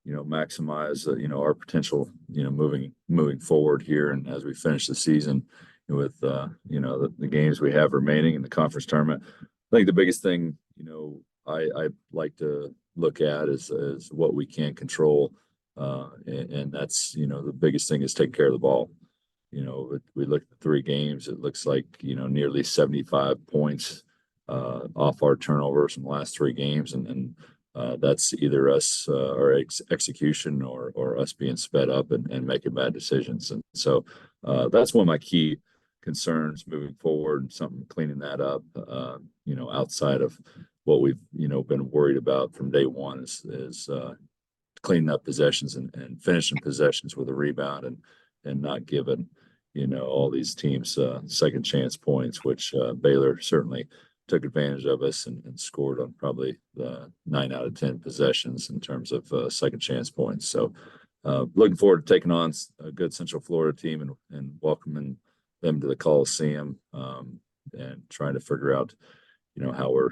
maximize, our potential, moving forward here. And as we finish the season with, the games we have remaining in the conference tournament, I think the biggest thing, I like to look at is what we can control. And that's, the biggest thing is take care of the ball. We looked at 3 games. It looks like, nearly 75 points off our turnovers in the last 3 games. And that's either us, our execution or us being sped up and making bad decisions. And so that's one of my key concerns moving forward, something cleaning that up, outside of what we've, been worried about from day one is cleaning up possessions and finishing possessions with a rebound and not giving, all these teams second chance points, which Baylor certainly took advantage of us and scored on probably the 9 out of 10 possessions in terms of second chance points. So looking forward to taking on a good Central Florida team and welcoming them to the Coliseum, and trying to figure out, how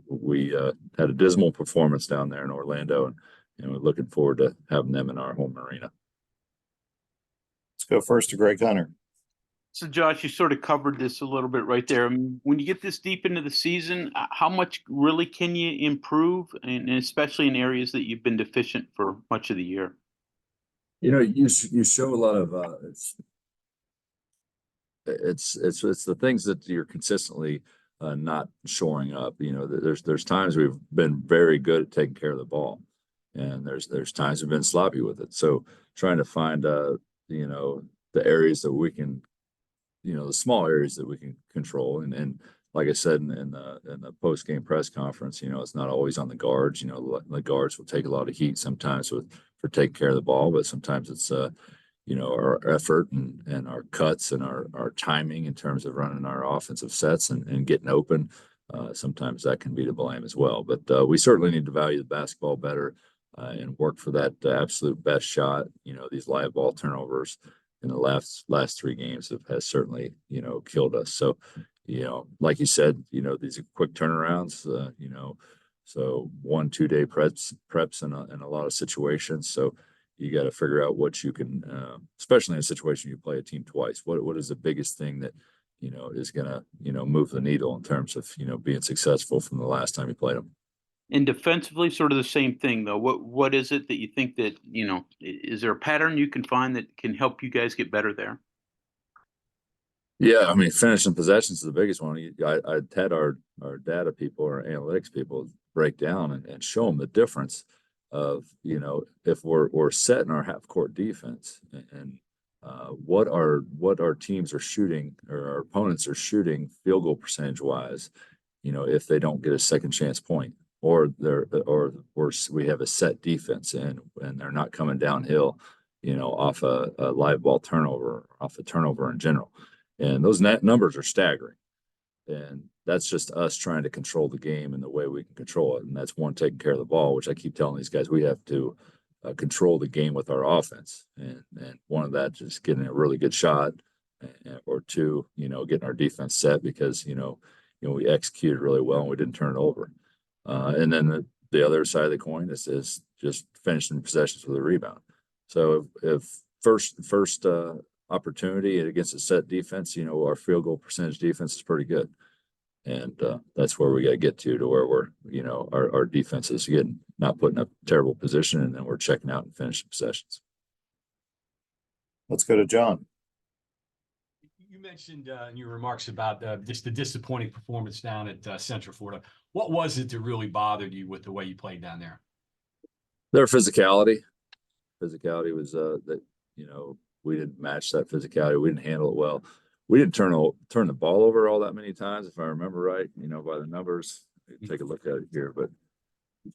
we had a dismal performance down there in Orlando, and we're looking forward to having them in our home arena. Let's go first to Greg Hunter. So, Josh, you sort of covered this a little bit right there. When you get this deep into the season, how much really can you improve, and especially in areas that you've been deficient for much of the year? You show a lot of it's the things that you're consistently not shoring up. There's times we've been very good at taking care of the ball, and there's times we've been sloppy with it. So trying to find the areas that we can, the small areas that we can control. And like I said in the post game press conference, it's not always on the guards. The guards will take a lot of heat sometimes for taking care of the ball, but sometimes it's our effort and our cuts and our timing in terms of running our offensive sets and getting open. Sometimes that can be to blame as well. But we certainly need to value the basketball better and work for that absolute best shot. These live ball turnovers in the last 3 games has certainly, killed us. So, like you said, these are quick turnarounds, so 1-2 day preps in a lot of situations. So you got to figure out what you can, especially in a situation you play a team twice. What is the biggest thing that, is going to, move the needle in terms of, being successful from the last time you played them. And defensively, sort of the same thing, though. What is it that you think that, is there a pattern you can find that can help you guys get better there? Yeah, I mean, finishing possessions is the biggest one. I had our data people, our analytics people break down and show them the difference of, if we're setting our half court defense and what our teams are shooting or our opponents are shooting field goal percentage wise, if they don't get a second chance point. Or we have a set defense and they're not coming downhill, off a live ball turnover, off a turnover in general. And those net numbers are staggering. And that's just us trying to control the game and the way we can control it. And that's one, taking care of the ball, which I keep telling these guys, we have to control the game with our offense. And one of that, just getting a really good shot, or 2, getting our defense set because, we executed really well and we didn't turn it over. And then the other side of the coin is just finishing possessions with a rebound. So if first opportunity against a set defense, our field goal percentage defense is pretty good. And that's where we got to get to where we're, our defense is not putting up terrible position, and then we're checking out and finishing possessions. Let's go to John. You mentioned in your remarks about just the disappointing performance down at Central Florida. What was it that really bothered you with the way you played down there? Their physicality. Physicality was that, we didn't match that physicality. We didn't handle it well. We didn't turn the ball over all that many times, if I remember right, by the numbers. Take a look at it here, but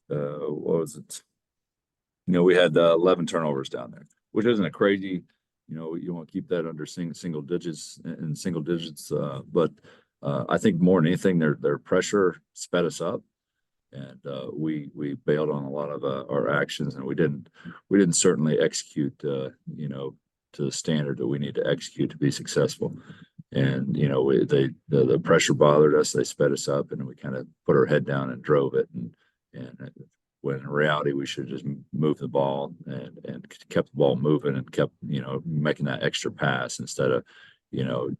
what was it? We had 11 turnovers down there, which isn't a crazy, you want to keep that under single digits. But I think more than anything, their pressure sped us up, and we bailed on a lot of our actions, and we didn't certainly execute, to the standard that we need to execute to be successful. And the pressure bothered us. They sped us up, and we kind of put our head down and drove it. And when in reality we should just move the ball and kept the ball moving and kept, making that extra pass instead of,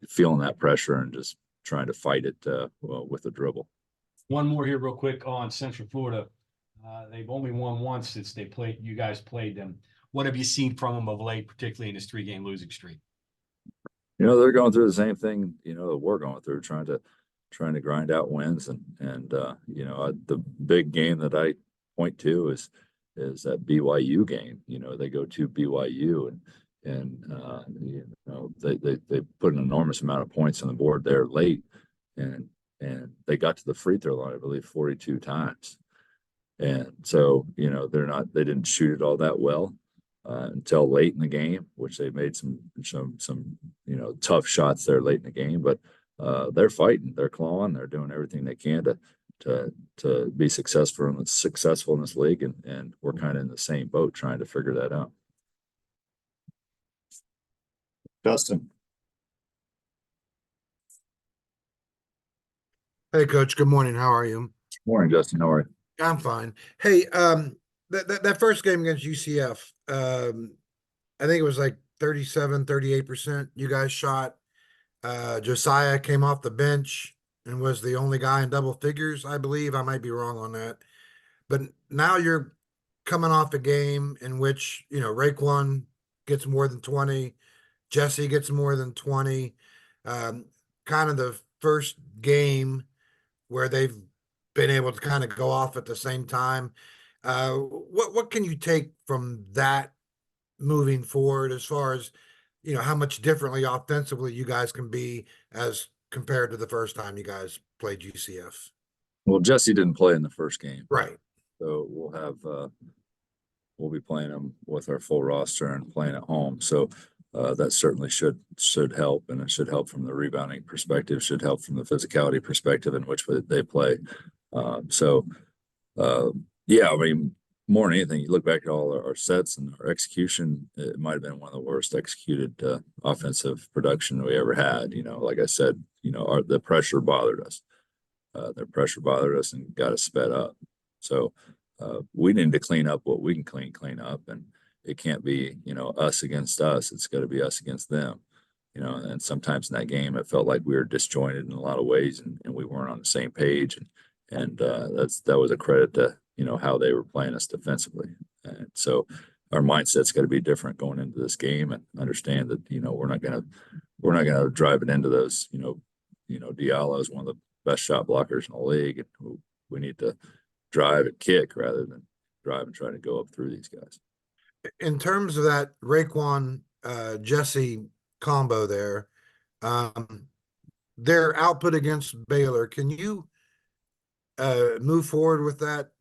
feeling that pressure and just trying to fight it with a dribble. One more here real quick on Central Florida. They've only won once since you guys played them. What have you seen from them of late, particularly in this 3-game losing streak? They're going through the same thing, that we're going through, trying to grind out wins. And the big game that I point to is that BYU game. They go to BYU and they put an enormous amount of points on the board there late, and they got to the free throw line, I believe, 42 times. And so, they didn't shoot it all that well until late in the game, which they made some tough shots there late in the game. But they're fighting, they're clawing, they're doing everything they can to be successful in this league, and we're kind of in the same boat trying to figure that out. Dustin. Hey, Coach. Good morning. How are you? Morning, Justin. How are you? I'm fine. Hey, that first game against UCF, I think it was like 38% you guys shot. Josiah came off the bench and was the only guy in double figures, I believe. I might be wrong on that. But now you're coming off a game in which, Raekwon gets more than 20, Jesse gets more than 20. Kind of the first game where they've been able to kind of go off at the same time. What can you take from that moving forward as far as, how much differently offensively you guys can be as compared to the first time you guys played UCF? Well, Jesse didn't play in the first game. Right. So we'll be playing them with our full roster and playing at home. So that certainly should help, and it should help from the rebounding perspective, should help from the physicality perspective in which they play. Yeah, I mean, more than anything, you look back at all our sets and our execution, it might have been one of the worst executed offensive production we ever had. Like I said, the pressure bothered us. Their pressure bothered us and got us sped up. So we need to clean up what we can clean up, and it can't be, us against us. It's got to be us against them. And sometimes in that game, it felt like we were disjointed in a lot of ways, and we weren't on the same page. And that was a credit to, how they were playing us defensively. And so our mindset's got to be different going into this game, and understand that, we're not gonna drive it into those, Diallo is one of the best shot blockers in the league, and we need to drive and kick rather than drive and try to go up through these guys. In terms of that Raekwon Jesse combo there, their output against Baylor, can you move forward with that,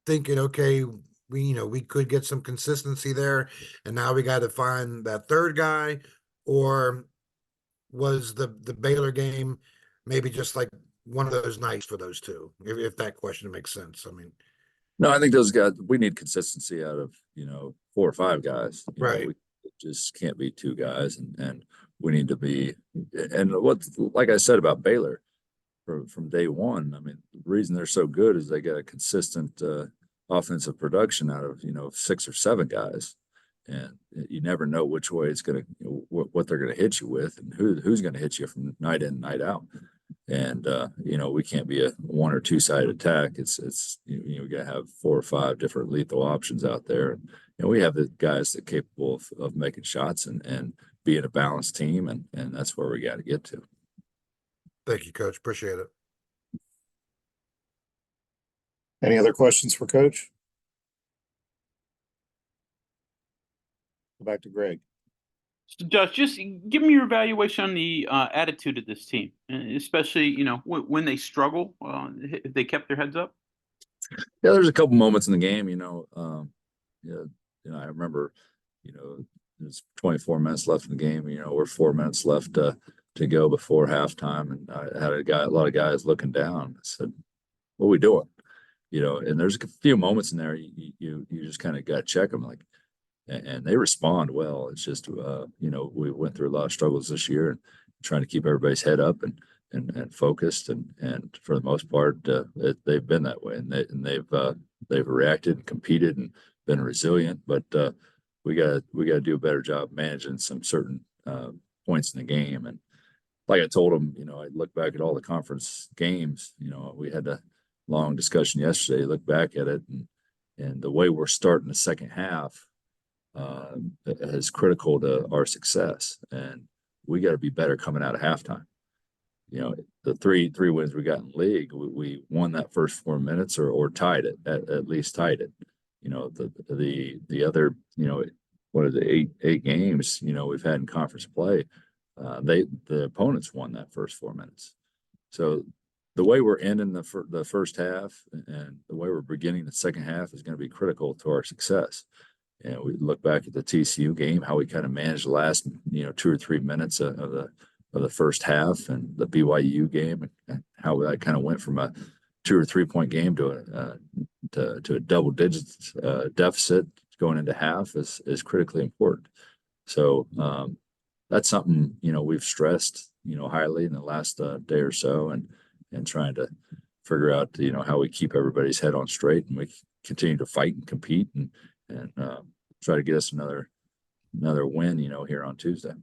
thinking, okay, we could get some consistency there, and now we got to find that third guy? Or was the Baylor game maybe just like one of those nights for those two, if that question makes sense? I mean, no, I think those guys, we need consistency out of, 4 or 5 guys. Right. We just can't be 2 guys, and we need to be, and like I said about Baylor from day one, I mean, the reason they're so good is they get a consistent offensive production out of, 6 or 7 guys. And you never know which way it's going to, what they're going to hit you with, and who's going to hit you from night in, night out. And, we can't be a 1 or 2 sided attack. It's we got to have 4 or 5 different lethal options out there. And we have the guys that are capable of making shots and being a balanced team. And that's where we got to get to. thank you, Coach. Appreciate it. Any other questions for Coach? Go back to Greg. So Josh, just give me your evaluation on the attitude of this team, especially, when they struggle, if they kept their heads up. Yeah, there's a couple moments in the game, I remember, there's 24 minutes left in the game. We're 4 minutes left to go before halftime, and I had a lot of guys looking down. I said, "What are we doing?" And there's a few moments in there you just kind of got to check them, and they respond well. It's just we went through a lot of struggles this year, and trying to keep everybody's head up and focused, and for the most part, they've been that way, and they've reacted and competed and been resilient. But we got to do a better job managing some certain points in the game. And like I told them, I look back at all the conference games. We had a long discussion yesterday. Look back at it, and the way we're starting the second half is critical to our success. And we got to be better coming out of halftime. The three wins we got in league, we won that first 4 minutes or tied it, at least tied it. The other, what are the eight games, we've had in conference play, the opponents won that first 4 minutes. So the way we're ending the first half and the way we're beginning the second half is going to be critical to our success. And we look back at the TCU game, how we kind of managed the last, 2 or 3 minutes of the first half, and the BYU game, and how that kind of went from a 2 or 3 point game to a double digits deficit going into half is critically important. So that's something we've stressed highly in the last day or so, and trying to figure out how we keep everybody's head on straight, and we continue to fight and compete and try to get us another win here on Tuesday.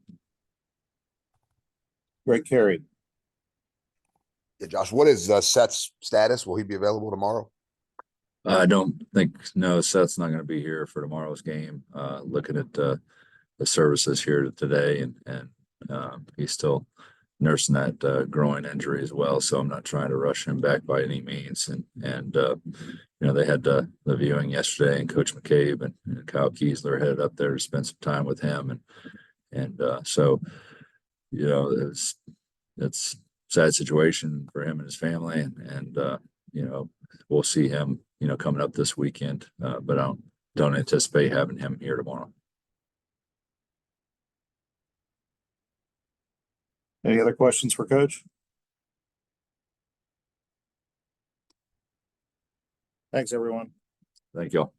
Greg Carey. Yeah, Josh, what is Seth's status? Will he be available tomorrow? I don't think, no, Seth's not going to be here for tomorrow's game. Looking at the services here today, and he's still nursing that groin injury as well. So I'm not trying to rush him back by any means. And they had the viewing yesterday, and Coach McCabe and Kyle Kiesler headed up there to spend some time with him. And so, it's a sad situation for him and his family, and we'll see him, coming up this weekend. But I don't anticipate having him here tomorrow. Any other questions for Coach? Thanks, everyone. Thank you all.